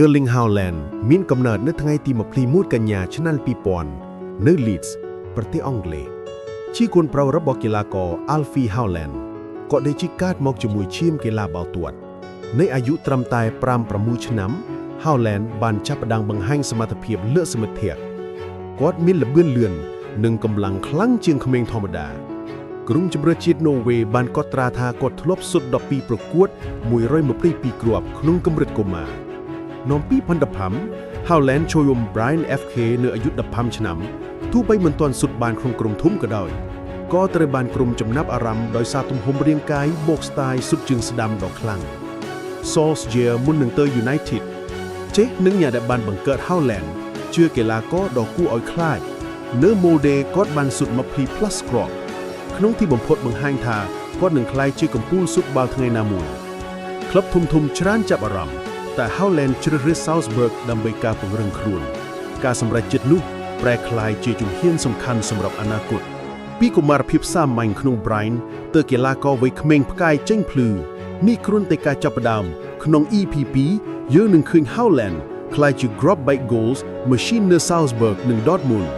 Erling Haaland មានកំណើតនៅថ្ងៃទី21កញ្ញាឆ្នាំ2000នៅ Leeds ប្រទេសអង់គ្លេសជាកូនប្រុសរបស់កីឡាករ Alfie Haaland ក៏ได้ជីកាតមកជាមួយឈាមកីឡាបាល់ទាត់ในអាយុត្រឹមតែ 5-6 ឆ្នាំ Haaland បានចាប់ផ្ដើមបង្ហាញសមត្ថភាពលើសមិទ្ធភាពគាត់មានល្បឿនលឿននិងកម្លាំងខ្លាំងជាងក្មេងធម្មតាក្រុមជម្រើសជាតិណូវេបានកត់ត្រាថាគាត់ធ្លាប់សុទ្ធ12ប្រកួត122គ្រាប់ក្នុងកម្រិតកុមារនាំ2015 Haaland ជួយរួម Brian FK នៅអាយុ15ឆ្នាំទោះបីមិនទាន់សុទ្ធបានក្នុងក្រុមធំក៏ដោយក៏ត្រូវបានក្រុមចំណាប់អារម្មណ៍ដោយសារទំហំរាងកាយបូកស្ទាយសុទ្ធជើងស្ដាំដ៏ខ្លាំង Solskjaer មុននឹងទៅ United ចេះនឹងអ្នកដែលបានបង្កើត Haaland ជាកីឡាករដ៏គួរឲ្យខ្លាចនៅ Molde គាត់បានសុទ្ធ20+ គ្រាប់ក្នុងទីបំផុតបង្ហាញថាគាត់នឹងក្លាយជាកំពូលសុទ្ធបាល់ថ្ងៃណាមួយក្លឹបធំៗច្រើនចាប់អារម្មណ៍តែ Haaland ជ្រើសរើស Salzburg ដើម្បីការពង្រឹងខ្លួនការសម្រេចចិត្តនោះប្រែក្លាយជាជំហានសំខាន់សម្រាប់អនាគតពីកុមារភាពសាមញ្ញក្នុង Brian ទៅកីឡាករវ័យក្មេងផ្កាយចេញភ្លឺនេះគ្រាន់តែការចាប់ផ្ដើមក្នុង EPP យើងនឹងឃើញ Haaland ក្លាយជា Grab by Goals Machine នៅ Salzburg និង Dortmund